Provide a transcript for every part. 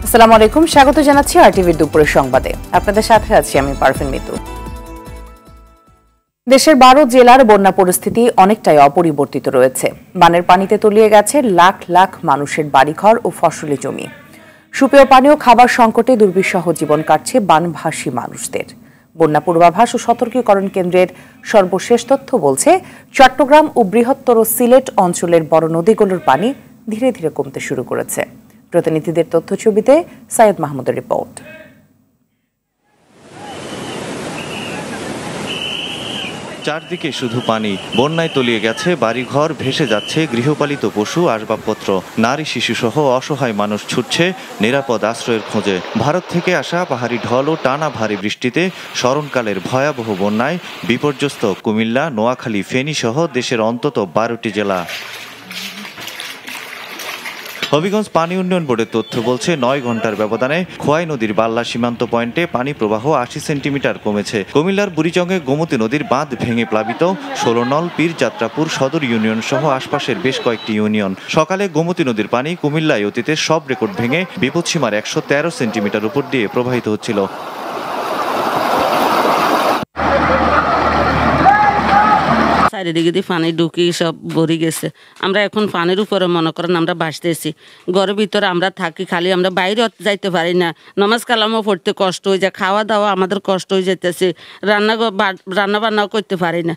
আসসালামু আলাইকুম, স্বাগত জানাচ্ছি আরটিভির দুপুরের সংবাদে। আপনাদের সাথে আছি আমি পারভিন মিতু। দেশের 12 জেলার বন্যা পরিস্থিতি অনেকটাই অপরিবর্তিত রয়েছে। বানের পানিতে তলিয়ে গেছে লাখ লাখ মানুষের বাড়িঘর ও ফসলি জমি। সুপেয় পানি ও খাবার সংকটে দুর্বিষহ জীবন কাটছে বানভাসী মানুষদের। বন্যা পূর্বাভাস ও সতর্কীকরণ কেন্দ্রের সর্বশেষ তথ্য বলছে, চট্টগ্রাম ও বৃহত্তর সিলেট অঞ্চলের বড় নদীগুলোর পানি ধীরে ধীরে কমতে শুরু করেছে। প্রতিনিধিদের তথ্য ছবিতে সাইয়েদ মাহমুদের রিপোর্ট। চারদিকে শুধু পানি, বন্যায় তলিয়ে গেছে বাড়িঘর, ভেসে যাচ্ছে গৃহপালিত পশু, আসবাবপত্র। নারী শিশুসহ অসহায় মানুষ ছুটছে নিরাপদ আশ্রয়ের খোঁজে। ভারত থেকে আসা পাহাড়ি ঢল ও টানা ভারী বৃষ্টিতে স্মরণকালের ভয়াবহ বন্যায় বিপর্যস্ত কুমিল্লা, নোয়াখালী, ফেনী সহ দেশের অন্তত 12টি জেলা। হবিগঞ্জ পানি উন্নয়ন বোর্ডের তথ্য বলছে, 9 ঘন্টার ব্যবধানে খোয়াই নদীর বাল্লা সীমান্ত পয়েন্টে পানি প্রবাহ 80 সেন্টিমিটার কমেছে। কুমিল্লার বুড়িচংয়ে গোমতী নদীর বাঁধ ভেঙে প্লাবিত 16 নল, পীরযাত্রাপুর সদর ইউনিয়ন সহ আশপাশের বেশ কয়েকটি ইউনিয়ন। সকালে গোমতী নদীর পানি কুমিল্লায় অতীতের সব রেকর্ড ভেঙে বিপদসীমার 113 সেন্টিমিটার উপর দিয়ে প্রবাহিত হচ্ছিল। চারিদিকে দিয়ে পানি ঢুকি সব ভরে গেছে। আমরা এখন পানির উপরে মনে করেন আমরা বাঁচতেছি। ঘরের ভিতরে আমরা থাকি, খালি আমরা বাইরে যাইতে পারি না। নামাজ কালামও পড়তে কষ্ট হয়ে যায়, খাওয়া দাওয়া আমাদের কষ্ট হয়ে যেতেছে, রান্না বান্নাও করতে পারি না।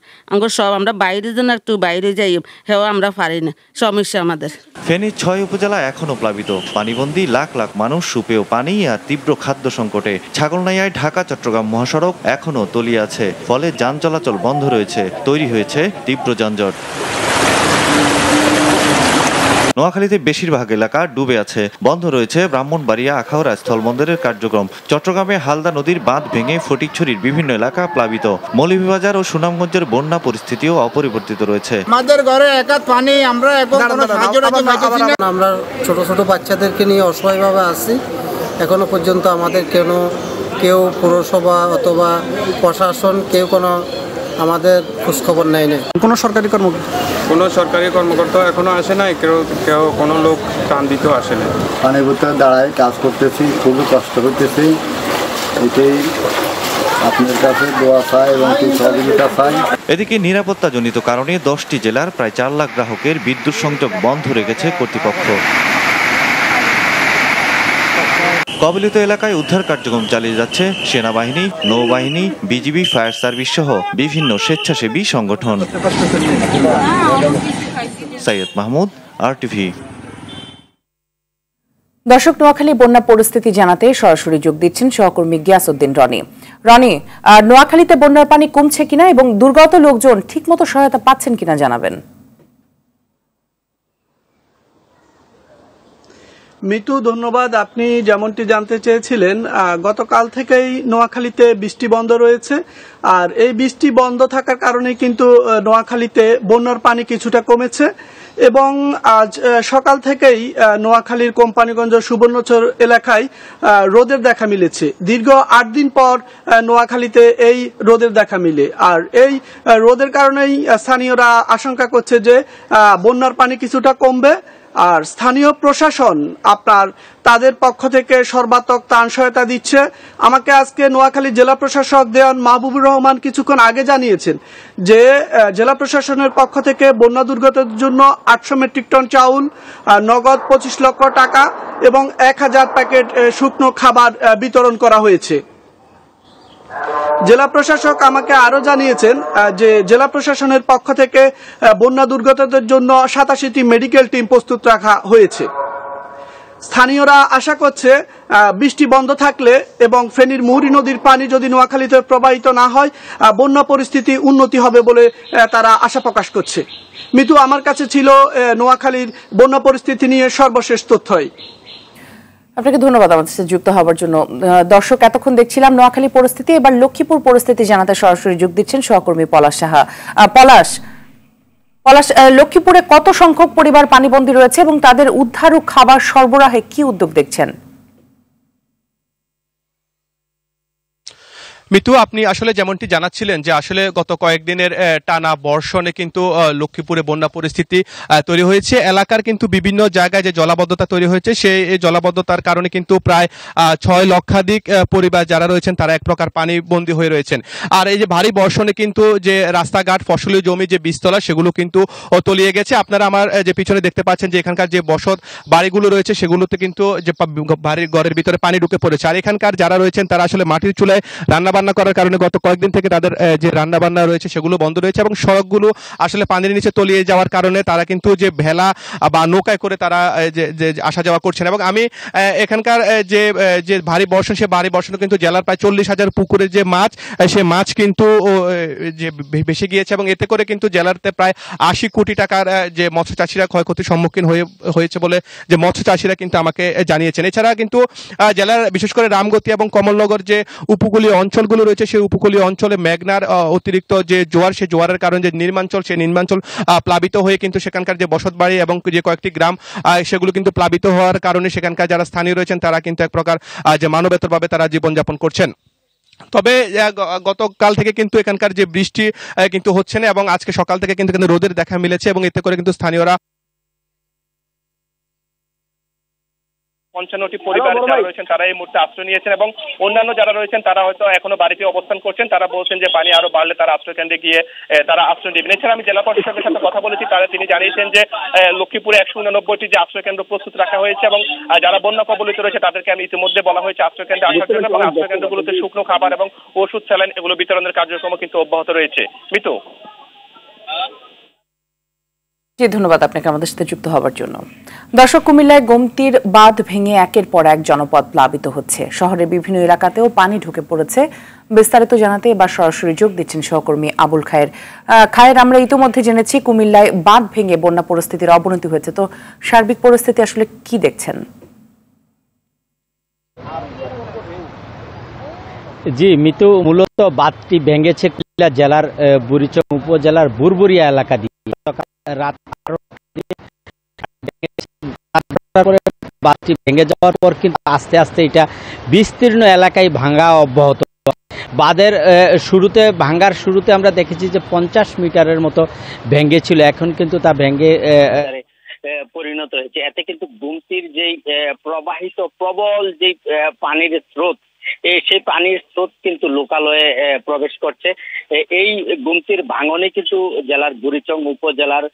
আমরা বাইরে যেন একটু বাইরে যাই, হেও আমরা পারি না, সমস্যা আমাদের। ফেনীর 6 উপজেলা এখনো প্লাবিত, পানিবন্দী লাখ লাখ মানুষ, সুপেয় পানি আর তীব্র খাদ্য সংকটে। ছাগলনাইয়ায় ঢাকা চট্টগ্রাম মহাসড়ক এখনো তলিয়ে আছে, ফলে যান চলাচল বন্ধ রয়েছে, তৈরি হয়েছে তীব্র যানজট। নোয়াখালীতে বেশিরভাগ এলাকা ডুবে আছে, বন্ধ রয়েছে ব্রাহ্মণবাড়িয়া, আখাউড়া স্থলবন্দরের কার্যক্রম। চট্টগ্রামে হালদা নদীর বাঁধ ভেঙে ফটিকছড়ির বিভিন্ন এলাকা প্লাবিত। মৌলভীবাজার ও সুনামগঞ্জের বন্যা পরিস্থিতিও অপরিবর্তিত রয়েছে। আমাদের ঘরে একাত পানি, আমরা আমরা ছোট ছোট বাচ্চাদেরকে নিয়ে অসহায়ভাবে আছি। এখনো পর্যন্ত আমাদের কেউ পৌরসভা অথবা প্রশাসন কেউ কোনো আমাদের খোঁজখবর নেয় না। কোনো সরকারি কর্মকর্তা এখনো আসে নাই, কেউ কোনো লোক টান দিতেও আসে না। পানির ভিতরে দাঁড়ায় কাজ করতেছি, খুবই কষ্ট করতেছি। এটাই আপনার কাছে দোয়া চাই এবং সহযোগিতা চাই। এদিকে নিরাপত্তাজনিত কারণে 10টি জেলার প্রায় 4 লাখ গ্রাহকের বিদ্যুৎ সংযোগ বন্ধ রেখেছে কর্তৃপক্ষ। কবলিত এলাকায় উদ্ধার কার্যক্রম চালিয়ে যাচ্ছে সেনাবাহিনী, নৌবাহিনী, বিজিবি, ফায়ার সার্ভিস সহ বিভিন্ন স্বেচ্ছাসেবী সংগঠন। সাইয়েদ মাহমুদ, আরটিভি। দর্শক, নোয়াখালী বন্যা পরিস্থিতি জানাতে সরাসরি যোগ দিচ্ছেন সহকর্মী গিয়াসউদ্দিন রনি। নোয়াখালীতে বন্যার পানি কমছে কিনা এবং দুর্গত লোকজন ঠিকমতো সহায়তা পাচ্ছেন কিনা জানাবেন। মিতু, ধন্যবাদ। আপনি যেমনটি জানতে চেয়েছিলেন, গতকাল থেকেই নোয়াখালীতে বৃষ্টি বন্ধ রয়েছে, আর এই বৃষ্টি বন্ধ থাকার কারণে কিন্তু নোয়াখালীতে বন্যার পানি কিছুটা কমেছে এবং আজ সকাল থেকেই নোয়াখালীর কোম্পানিগঞ্জ সুবর্ণচর এলাকায় রোদের দেখা মিলেছে। দীর্ঘ 8 দিন পর নোয়াখালীতে এই রোদের দেখা মিলে, আর এই রোদের কারণেই স্থানীয়রা আশঙ্কা করছে যে বন্যার পানি কিছুটা কমবে। আর স্থানীয় প্রশাসন তাদের পক্ষ থেকে সর্বাত্মক ত্রাণ সহায়তা দিচ্ছে। আমাকে আজকে নোয়াখালী জেলা প্রশাসক দেওয়ান মাহবুবুর রহমান কিছুক্ষণ আগে জানিয়েছেন যে জেলা প্রশাসনের পক্ষ থেকে বন্যা দুর্গতের জন্য 800 মেট্রিক টন চাউল, নগদ 25 লক্ষ টাকা এবং 1000 প্যাকেট শুকনো খাবার বিতরণ করা হয়েছে। জেলা প্রশাসক আমাকে আরো জানিয়েছেন যে জেলা প্রশাসনের পক্ষ থেকে বন্যা দুর্গতদের জন্য 87টি মেডিকেল টিম প্রস্তুত রাখা হয়েছে। স্থানীয়রা আশা করছে বৃষ্টি বন্ধ থাকলে এবং ফেনীর মুহুরী নদীর পানি যদি নোয়াখালীতে প্রবাহিত না হয়, বন্যা পরিস্থিতি উন্নতি হবে বলে তারা আশা প্রকাশ করছে। মিতু, আমার কাছে ছিল নোয়াখালীর বন্যা পরিস্থিতি নিয়ে সর্বশেষ তথ্যই। আপনাকে ধন্যবাদ আমাদের সাথে যুক্ত হওয়ার জন্য। দর্শক, এতক্ষণ দেখছিলাম নোয়াখালী পরিস্থিতি, এবার লক্ষ্মীপুর পরিস্থিতি জানাতে সরাসরি যোগ দিচ্ছেন সহকর্মী পলাশ সাহা। পলাশ, লক্ষ্মীপুরে কত সংখ্যক পরিবার পানিবন্দী রয়েছে এবং তাদের উদ্ধার ও খাবার সরবরাহে কি উদ্যোগ দেখছেন? মিতু, আপনি আসলে যেমনটি জানাচ্ছিলেন যে আসলে গত কয়েকদিনের টানা বর্ষণে কিন্তু লক্ষ্মীপুরে বন্যা পরিস্থিতি তৈরি হয়েছে। এলাকার কিন্তু বিভিন্ন জায়গায় যে জলাবদ্ধতা তৈরি হয়েছে সেই জলাবদ্ধতার কারণে কিন্তু প্রায় 6 লক্ষাধিক পরিবার যারা রয়েছেন তারা এক প্রকার পানিবন্দী হয়ে রয়েছেন। আর এই যে ভারী বর্ষণে কিন্তু যে রাস্তাঘাট, ফসলি জমি যে বীজতলা সেগুলো কিন্তু তলিয়ে গেছে। আপনারা আমার যে পিছনে দেখতে পাচ্ছেন যে এখানকার যে বসত বাড়িগুলো রয়েছে সেগুলোতে কিন্তু যে বাড়ির ঘরের ভিতরে পানি ঢুকে পড়েছে। আর এখানকার যারা রয়েছেন তারা আসলে মাটির চুলায় রান্নাবান্না করার কারণে গত কয়েকদিন থেকে তাদের যে রান্নাবান্না রয়েছে সেগুলো বন্ধ রয়েছে এবং সড়কগুলো আসলে পানির নিচে তলিয়ে যাওয়ার কারণে তারা কিন্তু যে ভেলা বা নৌকায় করে তারা যে আসা যাওয়া করছেন। এবং আমি এখানকার যে ভারী বর্ষণ, সে ভারী বর্ষণে কিন্তু জেলার প্রায় 40,000 পুকুরের যে মাছ, সে মাছ কিন্তু যে বেশি গিয়েছে এবং এতে করে কিন্তু জেলাতে প্রায় 80 কোটি টাকার যে মৎস্য চাষিরা ক্ষয়ক্ষতির সম্মুখীন হয়েছে বলে যে মৎস্য চাষিরা কিন্তু আমাকে জানিয়েছেন। এছাড়া কিন্তু জেলার বিশেষ করে রামগতি এবং কমলনগর যে উপকূলীয় অঞ্চলগুলো রয়েছে সেই উপকূলীয় অঞ্চলে মেঘনার অতিরিক্ত যে জোয়ার, সেই জোয়ারের কারণে যে নির্মাঞ্চল, সেই নির্মাঞ্চল প্লাবিত হয়ে কিন্তু সেখানকার যে বসতবাড়ি এবং যে কয়েকটি গ্রাম সেগুলো কিন্তু প্লাবিত হওয়ার কারণে সেখানকার যারা স্থানীয় রয়েছেন তারা কিন্তু এক প্রকার যে মানবেতরভাবে তারা জীবনযাপন করছেন। তবে গতকাল থেকে কিন্তু এখানকার যে বৃষ্টি কিন্তু হচ্ছে না এবং আজকে সকাল থেকে কিন্তু রোদের দেখা মিলেছে এবং এতে করে কিন্তু স্থানীয়রা 55টি পরিবার যারা রয়েছেন তারা এই মুহূর্তে আশ্রয় নিয়েছেন এবং অন্যান্য যারা রয়েছেন তারা হয়তো এখনো বাড়িতে অবস্থান করছেন। তারা বলছেন যে পানি আরো বাড়লে তারা আশ্রয় কেন্দ্রে গিয়ে তারা আশ্রয় নেবেন। এছাড়া আমি জেলা প্রশাসকের সাথে কথা বলেছি, তিনি জানিয়েছেন যে লক্ষ্মীপুরে 189টি যে আশ্রয় কেন্দ্র প্রস্তুত রাখা হয়েছে এবং যারা বন্যা কবলিত রয়েছে তাদেরকে আমি ইতিমধ্যে বলা হয়েছে আশ্রয় কেন্দ্রে আসার জন্য এবং আশ্রয় কেন্দ্রগুলোতে শুকনো খাবার এবং ওষুধ, স্যালাইন এগুলো বিতরণের কার্যক্রম কিন্তু অব্যাহত রয়েছে। মিতু, ধন্যবাদ আপনাকে আমাদের সাথে যুক্ত হওয়ার জন্য। দর্শক, কুমিল্লায় গোমতীর বাঁধ ভেঙে একের পর এক জনপদ প্লাবিত হচ্ছে। শহরের বিভিন্ন এলাকাতেও পানি ঢুকে পড়েছে। বিস্তারিত জানাতে এবার সরাসরি যোগ দিচ্ছেন সহকর্মী আবুল খায়ের। খায়ের, আমরা ইতিমধ্যে জেনেছি কুমিল্লায় বাঁধ ভেঙে বন্যা পরিস্থিতির অবনতি হয়েছে, তো সার্বিক পরিস্থিতি আসলে কি দেখছেন? জি মিতু, মূলত বাঁধটি ভেঙেছে কুমিল্লা জেলার বুড়িচং উপজেলার বুরবুরিয়া এলাকা দিয়ে। রাত বাঁধটি ভেঙে যাওয়ার পর কিন্তু আস্তে আস্তে এটা বিস্তীর্ণ এলাকায় ভাঙা অব্যাহত। বাঁধের ভাঙার শুরুতে আমরা দেখেছি যে 50 মিটারের মতো ভেঙেছিল, এখন কিন্তু তা ভেঙে পরিণত হয়েছে। এতে কিন্তু গোমতীর যেই প্রবাহিত প্রবল যেই পানির স্রোত, সেই পানির স্রোত কিন্তু লোকালয়ে প্রবেশ করছে। এই গোমতীর ভাঙনে কিন্তু জেলার বুড়িচং উপজেলার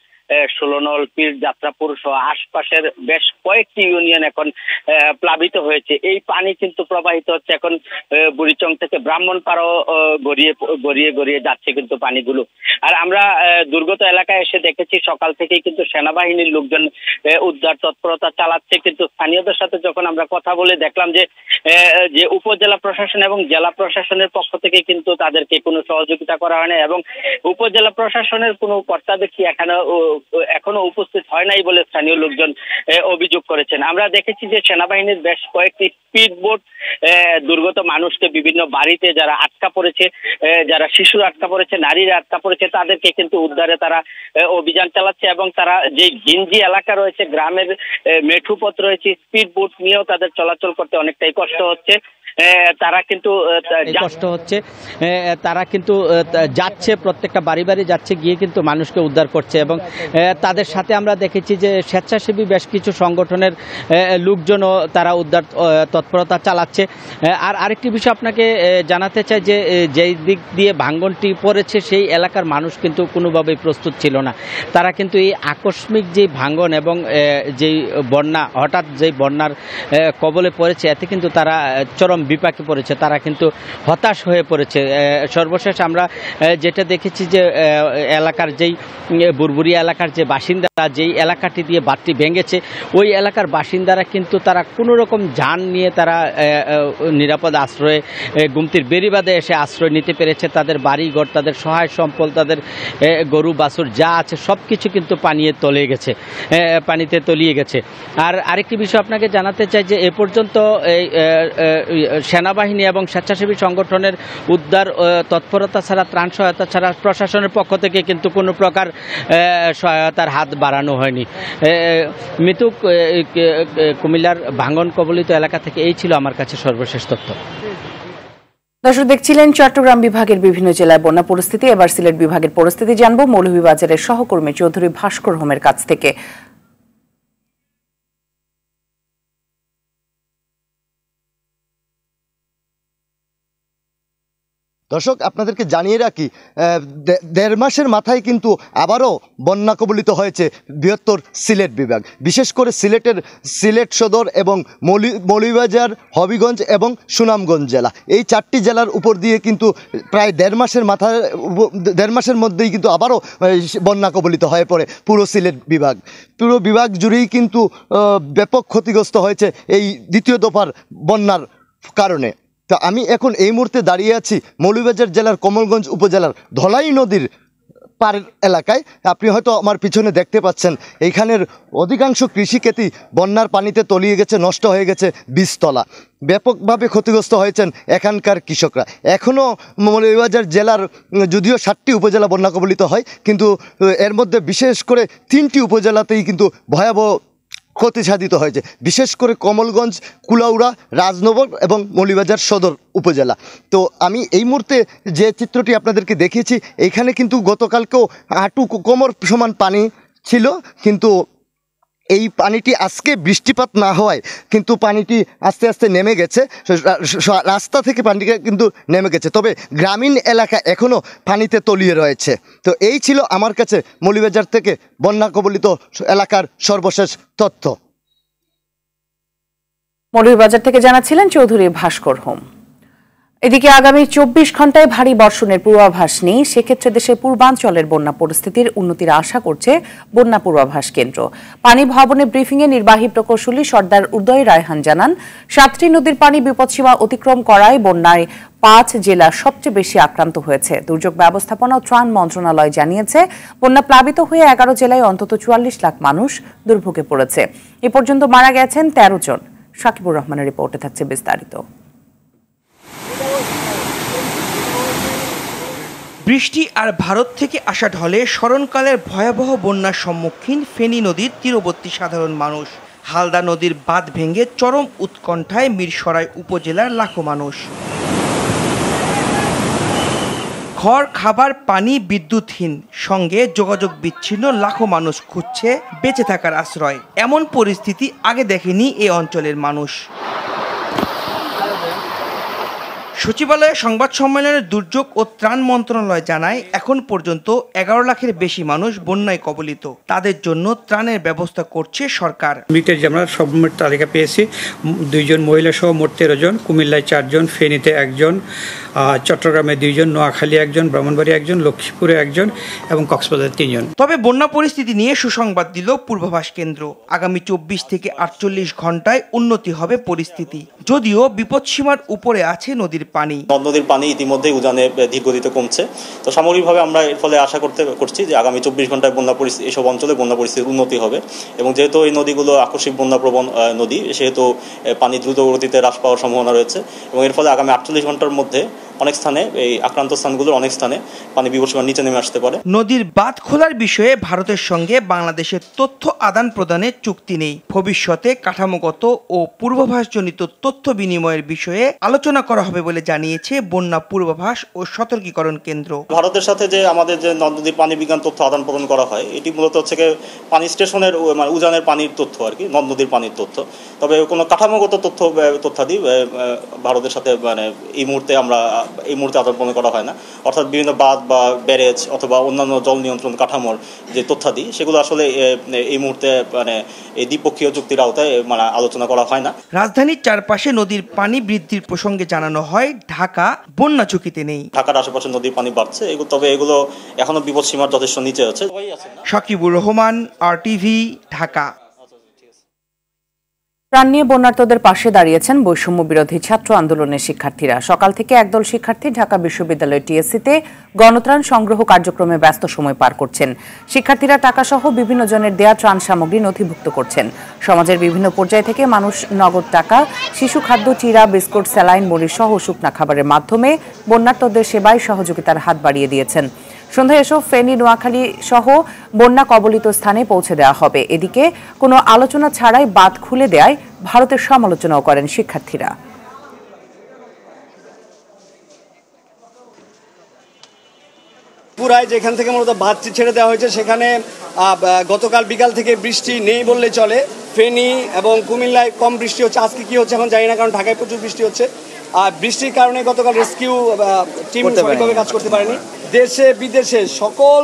16 নল, পীর যাত্রাপুর সহ আশপাশের বেশ কয়েকটি ইউনিয়ন এখন প্লাবিত হয়েছে। এই পানি কিন্তু প্রবাহিত হচ্ছে এখন বুড়িচং থেকে ব্রাহ্মণপাড়াও গড়িয়ে যাচ্ছে কিন্তু পানিগুলো। আর আমরা দুর্গত এলাকায় এসে দেখেছি সকাল থেকেই কিন্তু সেনাবাহিনীর লোকজন উদ্ধার তৎপরতা চালাচ্ছে। কিন্তু স্থানীয়দের সাথে যখন আমরা কথা বলে দেখলাম যে উপজেলা প্রশাসন এবং জেলা প্রশাসনের পক্ষ থেকে কিন্তু তাদেরকে কোনো সহযোগিতা করা হয় না এবং উপজেলা প্রশাসনের কোনো কর্তা ব্যক্তি এখনো উপস্থিত হয় নাই বলে স্থানীয় লোকজন অভিযোগ করেছেন। আমরা দেখেছি যে সেনাবাহিনীর বেশ কয়েকটি স্পিড বোট দুর্গত মানুষকে বিভিন্ন বাড়িতে যারা আটকা পড়েছে, যারা শিশু আটকা পড়েছে, নারীরা আটকা পড়েছে, তাদেরকে কিন্তু উদ্ধারে তারা অভিযান চালাচ্ছে এবং তারা যে গিঞ্জি এলাকা রয়েছে, গ্রামের মেঠুপথ রয়েছে, স্পিড বোট নিয়েও তাদের চলাচল করতে অনেকটাই কষ্ট হচ্ছে। তারা কিন্তু যাচ্ছে, প্রত্যেকটা বাড়ি বাড়ি যাচ্ছে, গিয়ে কিন্তু মানুষকে উদ্ধার করছে এবং তাদের সাথে আমরা দেখেছি যে স্বেচ্ছাসেবী বেশ কিছু সংগঠনের লোকজনও তারা উদ্ধার তৎপরতা চালাচ্ছে। আর আরেকটি বিষয় আপনাকে জানাতে চাই যে যেই দিক দিয়ে ভাঙ্গনটি পড়েছে সেই এলাকার মানুষ কিন্তু কোনোভাবেই প্রস্তুত ছিল না। তারা কিন্তু এই আকস্মিক যে ভাঙ্গন এবং যেই বন্যা, হঠাৎ যেই বন্যার কবলে পড়েছে, এতে কিন্তু তারা চরম বিপাকে পড়েছে, তারা কিন্তু হতাশ হয়ে পড়েছে। সর্বশেষ আমরা যেটা দেখেছি যে এলাকার যেই বুরবুরিয়া এলাকার যে বাসিন্দারা, যেই এলাকাটি দিয়ে বাঁধটি ভেঙেছে, ওই এলাকার বাসিন্দারা কিন্তু তারা কোনো রকম যান নিয়ে তারা নিরাপদ আশ্রয়ে গোমতীর বেড়িবাঁধে এসে আশ্রয় নিতে পেরেছে। তাদের বাড়িঘর, তাদের সহায় সম্পদ, তাদের গরু বাছুর যা আছে সব কিছু কিন্তু পানিতে তলিয়ে গেছে। আর আরেকটি বিষয় আপনাকে জানাতে চাই যে এ পর্যন্ত সেনাবাহিনী এবং স্বেচ্ছাসেবী সংগঠনের উদ্ধার তৎপরতা ছাড়া, ত্রাণ সহায়তা ছাড়া প্রশাসনের পক্ষ থেকে কিন্তু কোনো প্রকার সহায়তার হাত বাড়ানো হয়নি। মিতু, কুমিল্লার ভাঙন কবলিত এলাকা থেকে এই ছিল আমার কাছে সর্বশেষ তথ্য। দর্শক দেখছিলেন চট্টগ্রাম বিভাগের বিভিন্ন জেলায় বন্যা পরিস্থিতি। এবার সিলেট বিভাগের পরিস্থিতি জানবো মৌলভীবাজারের সহকর্মী চৌধুরী ভাস্কর হোমের কাছ থেকে। দর্শক আপনাদেরকে জানিয়ে রাখি, ১.৫ মাসের মাথায় কিন্তু আবারও বন্যা কবলিত হয়েছে বৃহত্তর সিলেট বিভাগ। বিশেষ করে সিলেট সদর এবং মৌলভীবাজার, হবিগঞ্জ এবং সুনামগঞ্জ জেলা, এই 4টি জেলার উপর দিয়ে কিন্তু প্রায় ১.৫ মাসের মধ্যেই কিন্তু আবারও বন্যা কবলিত হয়ে পড়ে পুরো সিলেট বিভাগ। পুরো বিভাগ জুড়েই কিন্তু ব্যাপক ক্ষতিগ্রস্ত হয়েছে এই দ্বিতীয় দফার বন্যার কারণে। তো আমি এখন এই মুহূর্তে দাঁড়িয়ে আছি মৌলভীবাজার জেলার কমলগঞ্জ উপজেলার ধলাই নদীর পার এলাকায়। আপনি হয়তো আমার পিছনে দেখতে পাচ্ছেন, এইখানের অধিকাংশ কৃষিক্ষেতি বন্যার পানিতে তলিয়ে গেছে, নষ্ট হয়ে গেছে বীজতলা। ব্যাপকভাবে ক্ষতিগ্রস্ত হয়েছেন এখানকার কৃষকরা। এখনও মৌলভীবাজার জেলার যদিও 7টি উপজেলা বন্যা কবলিত হয়, কিন্তু এর মধ্যে বিশেষ করে 3টি উপজেলাতেই কিন্তু ভয়াবহ ক্ষতি সাধিত হয়েছে। বিশেষ করে কমলগঞ্জ, কুলাউড়া, রাজনগর এবং মৌলভীবাজার সদর উপজেলা। তো আমি এই মুহূর্তে যে চিত্রটি আপনাদেরকে দেখিয়েছি, এইখানে কিন্তু গতকালকেও হাঁটু কোমর সমান পানি ছিল, কিন্তু এই পানিটি আজকে বৃষ্টিপাত না হওয়ায় কিন্তু পানিটি আস্তে আস্তে নেমে গেছে, রাস্তা থেকে পানিটি কিন্তু নেমে গেছে। তবে গ্রামীণ এলাকা এখনও পানিতে তলিয়ে রয়েছে। তো এই ছিল আমার কাছে মৌলভীবাজার থেকে বন্যা কবলিত এলাকার সর্বশেষ তথ্য। মৌলভীবাজার থেকে জানাচ্ছিলেন চৌধুরী ভাস্কর হোম। এদিকে আগামী 24 ঘন্টায় ভারী বর্ষণের পূর্বাভাস নেই। সেক্ষেত্রে দেশের পূর্বাঞ্চলের বন্যা পরিস্থিতির উন্নতির আশা করছে বন্যা পূর্বাভাস কেন্দ্র। পানি ভবনে ব্রিফিংয়ে নির্বাহী প্রকৌশলী সর্দার উদয় রায়হান জানান, 7টি নদীর পানি বিপদসীমা অতিক্রম করায় বন্যায় 5 জেলা সবচেয়ে বেশি আক্রান্ত হয়েছে। দুর্যোগ ব্যবস্থাপনা ও ত্রাণ মন্ত্রণালয় জানিয়েছে, বন্যা প্লাবিত হয়ে 11 জেলায় অন্তত 44 লাখ মানুষ দুর্ভোগে পড়েছে। এ পর্যন্ত মারা গেছেন 13 জন। সাকিবুর রহমানের রিপোর্টে থাকছে বিস্তারিত। বৃষ্টি আর ভারত থেকে আসা ঢলে স্মরণকালের ভয়াবহ বন্যার সম্মুখীন ফেনী নদীর তীরবর্তী সাধারণ মানুষ। হালদা নদীর বাঁধ ভেঙে চরম উৎকণ্ঠায় মিরসরাই উপজেলার লাখো মানুষ। ঘর, খাবার, পানি, বিদ্যুৎহীন, সঙ্গে যোগাযোগ বিচ্ছিন্ন লাখো মানুষ খুঁজছে বেঁচে থাকার আশ্রয়। এমন পরিস্থিতি আগে দেখেনি এ অঞ্চলের মানুষ। সচিবালয়ে সংবাদ সম্মেলনে দুর্যোগ ও ত্রাণ মন্ত্রণালয় জানায়, এখন পর্যন্ত 11 লাখের বেশি মানুষ বন্যায় কবলিত। তাদের জন্য ত্রাণের ব্যবস্থা করছে সরকার। মৃতের আমরা সব তালিকা পেয়েছি, 2 জন মহিলা সহ মোট 13 জন, কুমিল্লায় 4 জন, ফেনীতে 1 জন, চট্টগ্রামে 2 জন, নোয়াখালী 1 জন, ব্রাহ্মণবাড়িয়া 1 জন, লক্ষ্মীপুরে 1 জন এবং কক্সবাজার 3 জন। তবে বন্যা পরিস্থিতি নিয়ে সুসংবাদ দিল পূর্বাভাস কেন্দ্র। আগামী 24 থেকে 48 ঘন্টায় উন্নতি হবে পরিস্থিতি, যদিও বিপদসীমার উপরে আছে নদীর পানি। নদীর পানি ইতিমধ্যে উজানে ধীরগতিতে কমছে। তো সামগ্রিকভাবে আমরা এর ফলে আশা করছি যে আগামী 24 ঘন্টায় বন্যা পরিস্থিতি, এসব অঞ্চলে বন্যা পরিস্থিতির উন্নতি হবে। এবং যেহেতু এই নদীগুলো আকস্মিক বন্যাপ্রবণ নদী, সেহেতু পানি দ্রুত গতিতে হ্রাস পাওয়ার সম্ভাবনা রয়েছে। এবং এর ফলে আগামী 48 ঘন্টার মধ্যে অনেক স্থানে, এই আক্রান্ত স্থানগুলোর অনেক স্থানে পানি বিপদসীমার নিচে নেমে আসতে পারে। নদীর বাঁধ খোলার বিষয়ে ভারতের সঙ্গে বাংলাদেশের তথ্য আদান প্রদানের চুক্তি নেই। ভবিষ্যতে কাঠামোগত ও পূর্বাভাসজনিত তথ্য বিনিময়ের বিষয়ে আলোচনা করা হবে বলে জানিয়েছে বন্যা পূর্বাভাস ও সতর্কীকরণ কেন্দ্র। ভারতের সাথে যে আমাদের যে নদ নদীর পানি বিজ্ঞান তথ্য আদান প্রদান করা হয়, এটি মূলত হচ্ছে পানি স্টেশনের মানে উজানের পানির তথ্য আর কি, নদ নদীর পানির তথ্য। তবে কোনো কাঠামোগত তথ্যাদি ভারতের সাথে মানে এই মুহূর্তে আদান প্রদান করা হয় না। অর্থাৎ বিভিন্ন বাঁধ বা ব্যারেজ অথবা অন্যান্য জল নিয়ন্ত্রণ কাঠামোর যে তথ্যাদি, সেগুলো আসলে এই মুহূর্তে মানে এই দ্বিপক্ষীয় চুক্তির আওতায় মানে আলোচনা করা হয় না। রাজধানীর চারপাশে নদীর পানি বৃদ্ধির প্রসঙ্গে জানানো হয়, ঢাকা বন্যা ঝুঁকিতে নেই। ঢাকার আশেপাশে নদীর পানি বাড়ছে, তবে এগুলো এখনো বিপদসীমার যথেষ্ট নিচে আছে। সাকিবুর রহমান, RTV, ঢাকা। প্রাণ নিয়ে বন্যার্তদের পাশে দাঁড়িয়েছেন বৈষম্য বিরোধী ছাত্র আন্দোলনের শিক্ষার্থীরা। সকাল থেকে একদল শিক্ষার্থী ঢাকা বিশ্ববিদ্যালয় TSC-তে গণত্রাণ সংগ্রহ কার্যক্রমে ব্যস্ত সময় পার করছেন। শিক্ষার্থীরা টাকাসহ বিভিন্ন জনের দেয়া ত্রাণ সামগ্রী নথিভুক্ত করছেন। সমাজের বিভিন্ন পর্যায় থেকে মানুষ নগদ টাকা, শিশু খাদ্য, চিরা, বিস্কুট, স্যালাইন, বড়ি সহ শুকনা খাবারের মাধ্যমে বন্যার্তদের সেবায় সহযোগিতার হাত বাড়িয়ে দিয়েছেন। সন্ধ্যায় এসব ফেনী, নোয়াখালী সহ বন্যা কবলিত স্থানে পৌঁছে দেওয়া হবে। এদিকে কোনো আলোচনা ছাড়াই বাঁধ খুলে দেয়ায় ভারতের সমালোচনাও করেন শিক্ষার্থীরা। পুরায় যেখান থেকে মূলত বাঁধ ছেড়ে দেওয়া হয়েছে সেখানে গতকাল বিকাল থেকে বৃষ্টি নেই বললে চলে। ফেনী এবং কুমিল্লায় কম বৃষ্টি হচ্ছে, আজকে কি হচ্ছে এখন জানি না, কারণ ঢাকায় প্রচুর বৃষ্টি হচ্ছে। আর বৃষ্টির কারণে গতকাল রেস্কিউ টিম সঠিকভাবে কাজ করতে পারেনি। দেশে বিদেশে সকল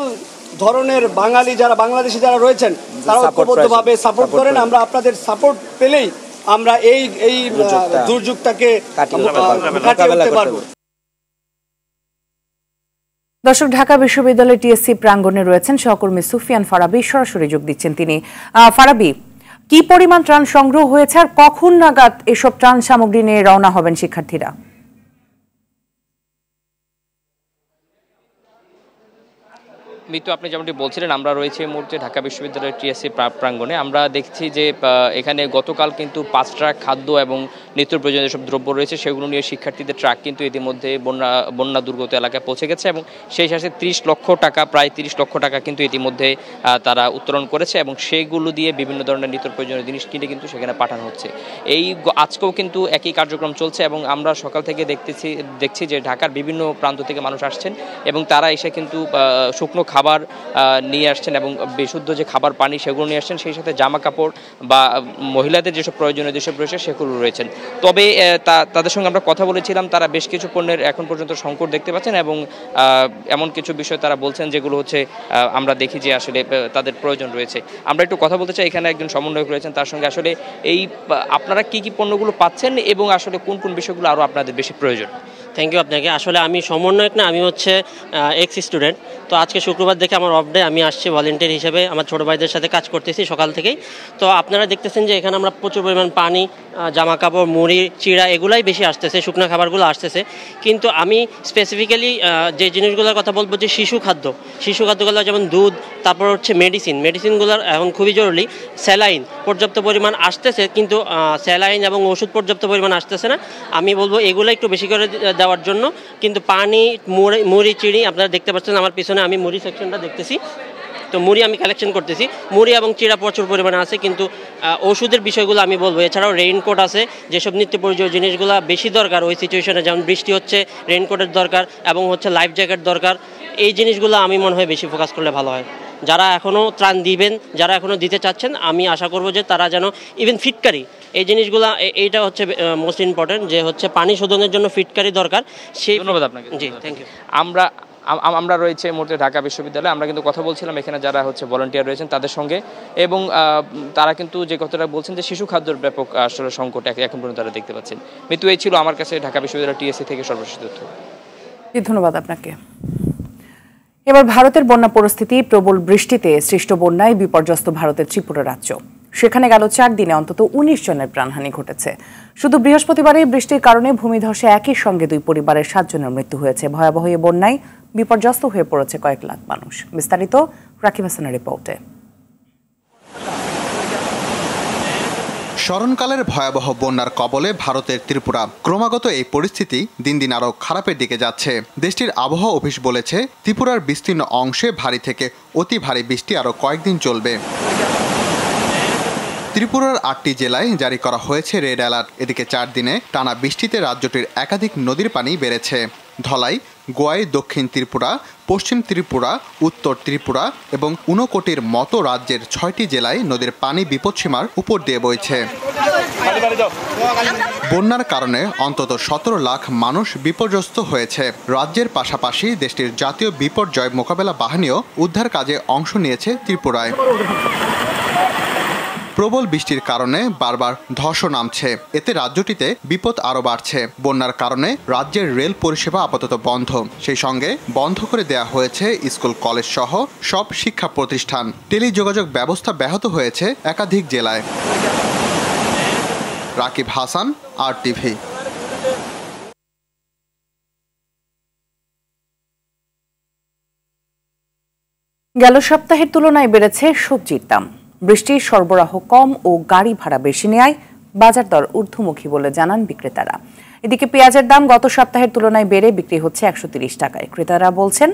ধরনের বাঙালি যারা বাংলাদেশে যারা রয়েছেন তারা ঐক্যবদ্ধভাবে সাপোর্ট করেন। আমরা আপনাদের সাপোর্ট পেলেই আমরা এই দুর্যোগটাকে কাটিয়ে উঠতে পারবো। দর্শক, ঢাকা বিশ্ববিদ্যালয় টিএসসি প্রাঙ্গণে রয়েছেন সহকর্মী সুফিয়ান ফারাবি, সরাসরি যোগ দিচ্ছেন তিনি। ফারাবি, কি পরিমাণ ত্রাণ সংগ্রহ হয়েছে আর কখন নাগাদ এসব ত্রাণ সামগ্রী নিয়ে রওনা হবেন শিক্ষার্থীরা? মৃত্যু, আপনি যেমনটি বলছিলেন, আমরা রয়েছে এই মুহূর্তে ঢাকা বিশ্ববিদ্যালয়ের টিএসসি প্রাঙ্গণে। আমরা দেখছি যে এখানে গতকাল কিন্তু 5 ট্রাক খাদ্য এবং নিত্য প্রয়োজনীয় যেসব দ্রব্য রয়েছে সেগুলো নিয়ে শিক্ষার্থীদের ট্রাক কিন্তু ইতিমধ্যে বন্যা দুর্গত এলাকায় পৌঁছে গেছে এবং সেই সাথে 30 লক্ষ টাকা, প্রায় 30 লক্ষ টাকা কিন্তু ইতিমধ্যে তারা উত্তোলন করেছে এবং সেইগুলো দিয়ে বিভিন্ন ধরনের নিত্য প্রয়োজনীয় জিনিস কিনে কিন্তু সেখানে পাঠানো হচ্ছে। আজকেও কিন্তু একই কার্যক্রম চলছে এবং আমরা সকাল থেকে দেখছি যে ঢাকার বিভিন্ন প্রান্ত থেকে মানুষ আসছেন এবং তারা এসে কিন্তু শুকনো খাবার নিয়ে আসছেন এবং বিশুদ্ধ যে খাবার পানি সেগুলো নিয়ে আসছেন, সেই সাথে জামা কাপড় বা মহিলাদের যেসব প্রয়োজনীয় যেসব রয়েছে সেগুলো রয়েছেন। তবে তাদের সঙ্গে আমরা কথা বলেছিলাম, তারা বেশ কিছু পণ্যের এখন পর্যন্ত সংকট দেখতে পাচ্ছেন এবং এমন কিছু বিষয় তারা বলছেন যেগুলো হচ্ছে আমরা দেখি যে আসলে তাদের প্রয়োজন রয়েছে। আমরা একটু কথা বলতে চাই, এখানে একজন সমন্বয়ক রয়েছেন, তার সঙ্গে আসলে আপনারা কি কি পণ্যগুলো পাচ্ছেন এবং আসলে কোন কোন বিষয়গুলো আরও আপনাদের বেশি প্রয়োজন? থ্যাংক ইউ আপনাকে। আসলে আমি সমন্বয়ক না, আমি হচ্ছে এক্স স্টুডেন্ট। তো আজকে শুক্রবার দেখে আমার অফ ডে, আমি আসছি ভলেন্টিয়ার হিসেবে, আমার ছোটো ভাইদের সাথে কাজ করতেছি সকাল থেকেই। তো আপনারা দেখতেছেন যে এখানে আমরা প্রচুর পরিমাণ পানি, জামা কাপড়, মুড়ি, চিড়া এগুলাই বেশি আসতেছে, শুকনো খাবারগুলো আসতেছে। কিন্তু আমি স্পেসিফিক্যালি যে জিনিসগুলোর কথা বলবো যে শিশু খাদ্যগুলো যেমন দুধ, তারপর হচ্ছে মেডিসিনগুলোর এখন খুবই জরুরি। স্যালাইন পর্যাপ্ত পরিমাণ আসতেছে, কিন্তু স্যালাইন এবং ওষুধ পর্যাপ্ত পরিমাণ আসতেছে না। আমি বলবো এগুলো একটু বেশি করে দেওয়ার জন্য। কিন্তু পানি, মুড়ি, চিড়ি আপনারা দেখতে পাচ্ছেন আমার পিছনে, আমি মুড়ি সেকশনটা দেখতেছি, তো মুড়ি আমি কালেকশন করতেছি। মুড়ি এবং চিড়া প্রচুর পরিমাণে আছে, কিন্তু ওষুধের বিষয়গুলো আমি বলবো। এছাড়াও রেইনকোট আছে, যেসব নিত্য প্রয়োজনীয় জিনিসগুলো বেশি দরকার ওই সিচুয়েশনে, যেমন বৃষ্টি হচ্ছে রেইনকোটের দরকার এবং হচ্ছে লাইফ জ্যাকেট দরকার। এই জিনিসগুলো আমি মনে হয় বেশি ফোকাস করলে ভালো হয়। যারা এখনও ত্রাণ দিবেন, যারা এখনও দিতে চাচ্ছেন, আমি আশা করব যে তারা যেন ইভেন ফিটকারি, এই জিনিসগুলো, এইটা হচ্ছে মোস্ট ইম্পর্টেন্ট, যে হচ্ছে পানি শোধনের জন্য ফিটকারি দরকার। সেই ধন্যবাদ আপনাকে। জি, থ্যাংক ইউ। আমরা রয়েছে এই মুহূর্তে ঢাকা বিশ্ববিদ্যালয়ে, আমরা কিন্তু কথা বলছিলাম এখানে যারা হচ্ছে ভলান্টিয়ার রয়েছেন তাদের সঙ্গে, এবং তারা কিন্তু যে কথাটা বলছেন যে শিশু খাদ্যের ব্যাপক আসলে সংকট এখন পর্যন্ত তারা দেখতে পাচ্ছেন। মৃত্যু, এই ছিল আমার কাছে ঢাকা বিশ্ববিদ্যালয় টিএসসি থেকে সর্বশেষ তথ্য। ধন্যবাদ আপনাকে। এবার ভারতের বন্যা পরিস্থিতি। প্রবল বৃষ্টিতে সৃষ্ট বন্যায় বিপর্যস্ত ভারতের ত্রিপুরা রাজ্য। সেখানে গেল 4 দিনে অন্তত 19 জনের প্রাণহানি ঘটেছে। শুধু বৃহস্পতিবারে বৃষ্টির কারণে ভূমিধসে একই সঙ্গে 2 পরিবারের 7 জনের মৃত্যু হয়েছে। ভয়াবহ এই বন্যায় বিপর্যস্ত হয়ে পড়েছে কয়েক লাখ মানুষ। বিস্তারিত রাকিব হাসানের রিপোর্টে। স্মরণকালের ভয়াবহ বন্যার কবলে ভারতের ত্রিপুরা। ক্রমাগত এই পরিস্থিতি দিন দিন আরও খারাপের দিকে যাচ্ছে। দেশটির আবহাওয়া অফিস বলেছে, ত্রিপুরার বিস্তীর্ণ অংশে ভারী থেকে অতি ভারী বৃষ্টি আরও কয়েকদিন চলবে। ত্রিপুরার 8টি জেলায় জারি করা হয়েছে রেড অ্যালার্ট। এদিকে 4 দিনে টানা বৃষ্টিতে রাজ্যটির একাধিক নদীর পানি বেড়েছে। ধলাই, গোয়াই, দক্ষিণ ত্রিপুরা, পশ্চিম ত্রিপুরা, উত্তর ত্রিপুরা এবং ঊনকোটির মতো রাজ্যের 6টি জেলায় নদীর পানি বিপদসীমার উপর দিয়ে বইছে। বন্যার কারণে অন্তত 17 লাখ মানুষ বিপর্যস্ত হয়েছে। রাজ্যের পাশাপাশি দেশটির জাতীয় বিপর্যয় মোকাবেলা বাহিনীও উদ্ধার কাজে অংশ নিয়েছে ত্রিপুরায়। প্রবল বৃষ্টির কারণে বারবার ধসও নামছে। এতে রাজ্যটিতে বিপদ আরও বাড়ছে। বন্যার কারণে রাজ্যের রেল পরিষেবা আপাতত বন্ধ। সেই সঙ্গে বন্ধ করে দেয়া হয়েছে স্কুল, কলেজ সহ সব শিক্ষা প্রতিষ্ঠান। টেলিযোগাযোগ ব্যবস্থা ব্যাহত হয়েছে একাধিক জেলায়। রাকিব হাসান, RTV। গেল সপ্তাহের তুলনায় বেড়েছে সবজির দাম। বৃষ্টির সরবরাহ কম ও গাড়ি ভাড়া বেশি নেয় বাজার দর ঊর্ধ্বমুখী বলে জানান বিক্রেতারা। এদিকে পেঁয়াজের দাম গত সপ্তাহের তুলনায় বেড়ে বিক্রি হচ্ছে 130 টাকায়। ক্রেতারা বলছেন,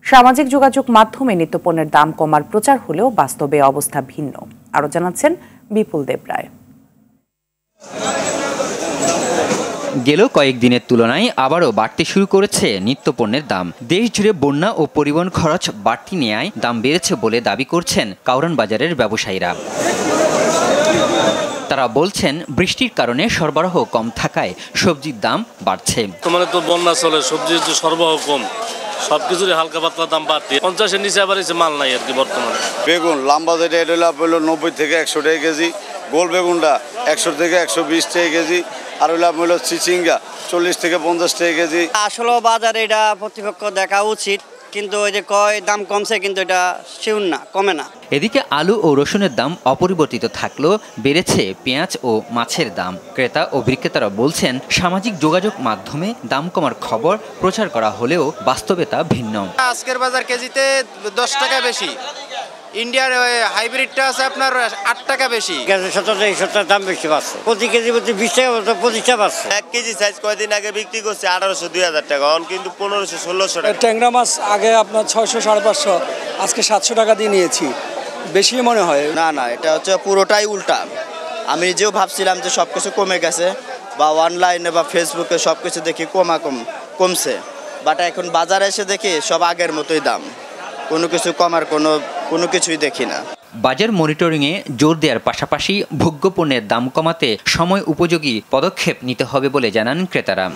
সামাজিক যোগাযোগ মাধ্যমে নিত্যপণ্যের দাম কমার প্রচার হলেও বাস্তবে অবস্থা ভিন্ন। আরও জানাচ্ছেন বিপুল দেবরায়। গেল কয়েকদিনের তুলনায় আবারও বাড়তে শুরু করেছে নিত্যপণ্যের দাম। দেশ জুড়ে বন্যা ও পরিবহন খরচ বাড়তি নেয়ায় দাম বেড়েছে বলে দাবি করছেন কাউরান বাজারের ব্যবসায়ীরা। তারা বলছেন বৃষ্টির কারণে সরবরাহ কম থাকায় সবজির দাম বাড়ছে। তোমাদের তো বন্যা চলে, সবজির যে সরবরাহ কম, সবকিছুরই হালকা পাতলা দাম বাড়ছে। 50-এর নিচে আবার মাল নাই আর কি বর্তমানে। বেগুন লম্বা যেটা এটা হলো 90 থেকে 100 টাকা কেজি, গোল বেগুনটা 100 থেকে 120 টাকা কেজি, আর হলো চিচিঙ্গা 40 থেকে 50 টাকা কেজি। আসলে বাজারে এটা প্রতিপক্ষ দেখা উচিত, কিন্তু ওই যে কয় দাম কমছে, কিন্তু এটা শিউর না, কমে না। এদিকে আলু ও রসুনের দাম অপরিবর্তিত থাকলেও বেড়েছে পেঁয়াজ ও মাছের দাম। ক্রেতা ও বিক্রেতারা বলছেন সামাজিক যোগাযোগ মাধ্যমে দাম কমার খবর প্রচার করা হলেও বাস্তবতা ভিন্ন। আজকের বাজার কেজিতে 10 টাকা বেশি, ইন্ডিয়ার হাইব্রিডটা আছে আপনার 8 টাকা বেশি। 70 দাম বেশি পাচ্ছে, প্রতি কেজি প্রতি 20 টাকা 25 টাকা পাচ্ছে। 1 কেজি সাইজ কয়দিন আগে বিক্রি করছে 1800-2000 টাকা, এখন কিন্তু 1500-1600 টাকা। ট্যাংরা মাছ আগে আপনার 600-550, আজকে 700 টাকা দিয়ে নিয়েছি, বেশি মনে হয়। না এটা হচ্ছে পুরোটাই উল্টা। আমি নিজেও ভাবছিলাম যে সবকিছু কমে গেছে, বা অনলাইনে বা ফেসবুকে সবকিছু দেখি কমছে, বাট এখন বাজারে এসে দেখি সব আগের মতোই দাম, কোনো কিছু কমার কোনো কিছুই দেখি না। বাজার মনিটরিংয়ে জোর দেওয়ার পাশাপাশি ভোগ্যপণ্যের দাম কমাতে সময় উপযোগী পদক্ষেপ নিতে হবে বলে জানান ক্রেতারা।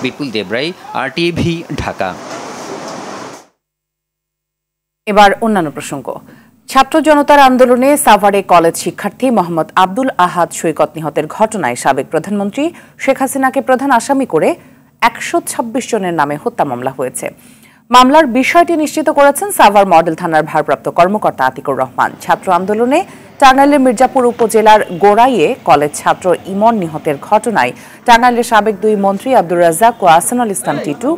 বিপুল দেবরাই, RTV, ঢাকা। এবার অন্যান্য প্রসঙ্গ। ছাত্র জনতার আন্দোলনে সাভারে কলেজ শিক্ষার্থী মোহাম্মদ আব্দুল আহাদ সৈকত নিহতের ঘটনায় সাবেক প্রধানমন্ত্রী শেখ হাসিনাকে প্রধান আসামি করে 126 জনের নামে হত্যা মামলা হয়েছে। মামলার বিষয়টি নিশ্চিত করেছেন সাভার মডেল থানার ভারপ্রাপ্ত কর্মকর্তা আতিকুর রহমান। ছাত্র আন্দোলনে টাঙ্গাইলের মির্জাপুর উপজেলার গোড়াইয়ে কলেজ ছাত্র ইমন নিহতের ঘটনায় টাঙ্গাইলের সাবেক 2 মন্ত্রী আব্দুর রাজ্জাক ও আহসানুল ইসলাম টিটু,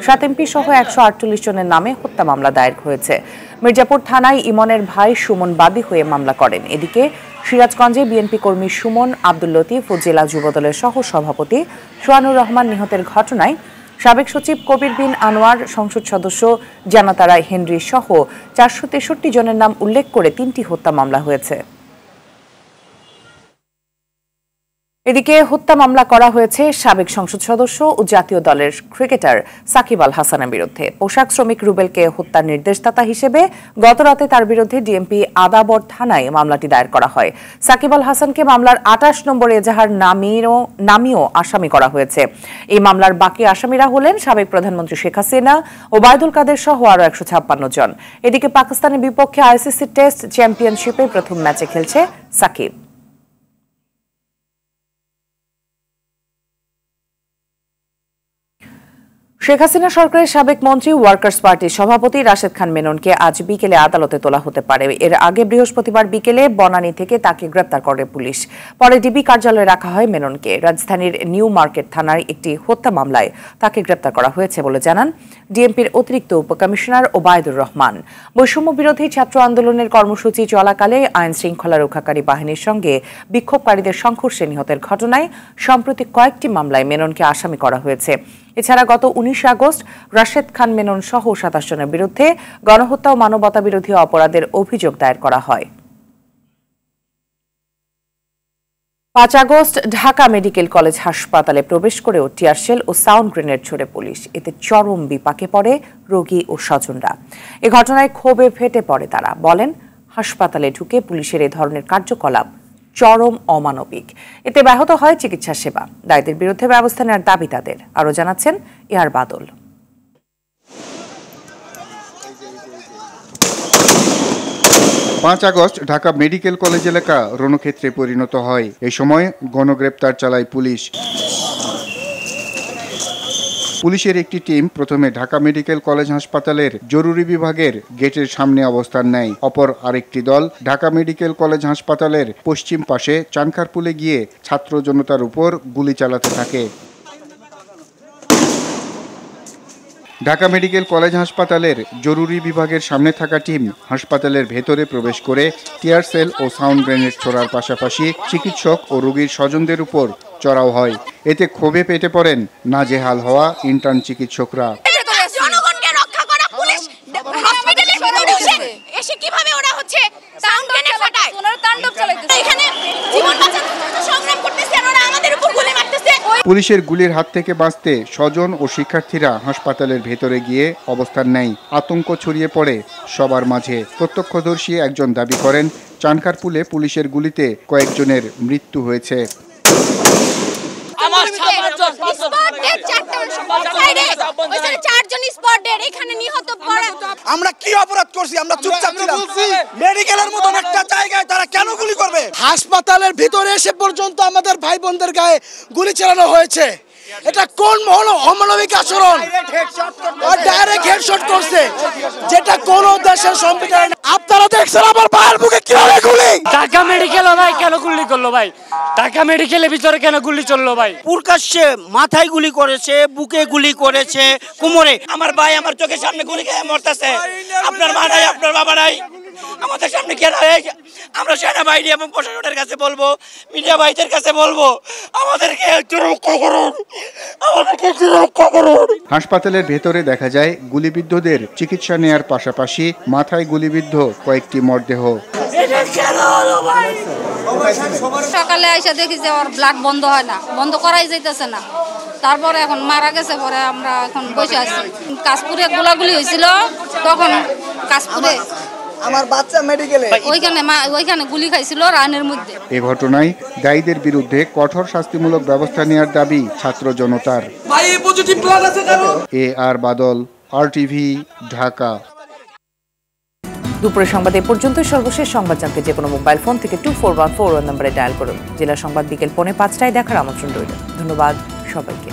7 MP সহ 148 জনের নামে হত্যা মামলা দায়ের হয়েছে। মির্জাপুর থানায় ইমনের ভাই সুমন বাদী হয়ে মামলা করেন। এদিকে সিরাজগঞ্জে বিএনপি কর্মী সুমন, আব্দুল লতিফ ও জেলা যুবদলের সহ সভাপতি সোহানুর রহমান নিহতের ঘটনায় সাবেক সচিব কবির বিন আনোয়ার, সংসদ সদস্য জানাতারা হেনরি সহ 463 জনের নাম উল্লেখ করে 3টি হত্যা মামলা হয়েছে। এদিকে হত্যা মামলা করা হয়েছে সাবেক সংসদ সদস্য ও জাতীয় দলের ক্রিকেটার সাকিব আল হাসানের বিরুদ্ধে। পোশাক শ্রমিক রুবেলকে হত্যার নির্দেশদাতা হিসেবে গতরাতে তার বিরুদ্ধে ডিএমপি আদাবর থানায় মামলাটি দায়ের করা হয়। সাকিব আল হাসানকে মামলার 28 নম্বর এজাহার নামিয়েও আসামি করা হয়েছে। এই মামলার বাকি আসামিরা হলেন সাবেক প্রধানমন্ত্রী শেখ হাসিনা, ওবায়দুল কাদের সহ আরও 156 জন। এদিকে পাকিস্তানের বিপক্ষে ICC টেস্ট চ্যাম্পিয়নশিপে প্রথম ম্যাচে খেলছে সাকিব। শেখ হাসিনা সরকারের সাবেক মন্ত্রী ওয়ার্কার্স পার্টির সভাপতি রাশেদ খান মেননকে আজ বিকেলে আদালতে তোলা হতে পারে। এর আগে বৃহস্পতিবার বিকেলে বনানী থেকে তাকে গ্রেপ্তার করে পুলিশ। পরে ডিবি কার্যালয়ে রাখা হয় মেননকে। রাজধানীর নিউ মার্কেট থানার একটি হত্যা মামলায় তাকে গ্রেপ্তার করা হয়েছে বলে জানান ডিএমপির অতিরিক্ত উপকমিশনার ওবায়দুর রহমান। বৈষম্য বিরোধী ছাত্র আন্দোলনের কর্মসূচি চলাকালে আইন শৃঙ্খলা রক্ষাকারী বাহিনীর সঙ্গে বিক্ষোভকারীদের সংঘর্ষে নিহতের ঘটনায় সম্প্রতি কয়েকটি মামলায় মেননকে আসামি করা হয়েছে। এছাড়া গত 19 আগস্ট রাশেদ খান মেনন সহ 27 জনের বিরুদ্ধে গণহত্যা ও মানবতা বিরোধী অপরাধের অভিযোগ দায়ের করা হয়। 5 আগস্ট ঢাকা মেডিকেল কলেজ হাসপাতালে প্রবেশ করেও টিয়ার শেল ও সাউন্ড গ্রেনেড ছুড়ে পুলিশ। এতে চরম বিপাকে পড়ে রোগী ও স্বজনরা। এ ঘটনায় ক্ষোভে ফেটে পড়ে তারা। বলেন, হাসপাতালে ঢুকে পুলিশের এ ধরনের কার্যকলাপ চরম অমানবিক। এতে ব্যাহত হয় চিকিৎসা সেবা। দায়ীদের বিরুদ্ধে ব্যবস্থা নেওয়ার দাবি তাদের। আরও জানাচ্ছেন ইয়ার বাদল। 5 আগস্ট ঢাকা মেডিকেল কলেজ এলাকা রণক্ষেত্রে পরিণত হয়। এই সময় গণগ্রেপ্তার চালায় পুলিশ। পুলিশের একটি টিম প্রথমে ঢাকা মেডিকেল কলেজ হাসপাতালের জরুরি বিভাগের গেটের সামনে অবস্থান নেয়। অপর আরেকটি দল ঢাকা মেডিকেল কলেজ হাসপাতালের পশ্চিম পাশে চানখারপুলে গিয়ে ছাত্র জনতার উপর গুলি চালাতে থাকে। ঢাকা মেডিকেল কলেজ হাসপাতালের জরুরি বিভাগের সামনে থাকা টিম হাসপাতালের ভেতরে প্রবেশ করে টিয়ার সেল ও সাউন্ড গ্রেনেড ছোড়ার পাশাপাশি চিকিৎসক ও রোগীর স্বজনদের উপর চড়াও হয়। এতে ক্ষোভে পেটে পড়েন নাজেহাল হওয়া ইন্টার্ন চিকিৎসকরা। এখানে জীবন বাঁচানোর সংগ্রাম করতেছে আর ওরা আমাদের উপর গুলি মারছে। পুলিশের গুলির হাত থেকে বাঁচতে স্বজন ও শিক্ষার্থীরা হাসপাতালের ভেতরে গিয়ে অবস্থান নেয়। আতঙ্ক ছড়িয়ে পড়ে সবার মাঝে। প্রত্যক্ষদর্শী একজন দাবি করেন, চানখারপুলে পুলিশের গুলিতে কয়েকজনের মৃত্যু হয়েছে। আমরা কি অপরাধ করছি? আমরা চুপচাপ ছিলাম। মেডিকেলের মতন একটা জায়গায় তারা কেন গুলি করবে? হাসপাতালের ভিতরে এসে পর্যন্ত আমাদের ভাই বোনদের গায়ে গুলি চালানো হয়েছে। এটা কোন মহল অমানবিক আচরণ? ডাইরেক্ট হেডশট করছে, যেটা কোন দেশের সংবিধানে। আপনারা দেখছেন আমার ভাইয়ের বুকে কিভাবে গুলি। ঢাকা মেডিকেলে ভাই কেন গুলি করলো ভাই? ঢাকা মেডিকেলের ভিতরে কেন গুলি চললো ভাই? প্রকাশ্যে মাথায় গুলি করেছে, বুকে গুলি করেছে, কোমরে। আমার ভাই আমার চোখের সামনে গুলি খেয়ে মরতেছে। আপনার মা নাই, আপনার বাবা নাই, আমাদের সামনে কেন? আমরা সেনাবাহিনী এবং প্রশাসনের কাছে বলবো, মিডিয়া ভাইদের কাছে বলবো, আমাদেরকে একটু রক্ষা করুন, আমাদেরকে একটু রক্ষা করুন। হাসপাতালের ভেতরে দেখা যায় গুলিবিদ্ধদের চিকিৎসা নেয়ার পাশাপাশি মাথায় গুলিবিদ্ধ কয়েকটি মরদেহ। সকালে এসে দেখি যে ওর ব্লাড বন্ধ হয় না, বন্ধ করাই যাইতেছে না। তারপরে এখন মারা গেছে, পরে আমরা এখন বসে আছি। কাশপুরে গোলাগুলি হয়েছিল, তখন কাশপুরে আমার বাচ্চা মেডিকেলে ওইখানে গুলি খাইছিল রানের মধ্যে। এ ঘটনায় দায়ীদের বিরুদ্ধে কঠোর শাস্তিমূলক ব্যবস্থা নেওয়ার দাবি ছাত্র জনতার। AR বাদল, RTV, ঢাকা। দুপুরের সংবাদ এ পর্যন্ত। সর্বশেষ সংবাদ জানতে যে কোনো মোবাইল ফোন থেকে 2414 নম্বরে ডায়াল করুন। জেলা সংবাদ বিকেল 4:45টায় দেখার আমন্ত্রণ রইল। ধন্যবাদ সবাইকে।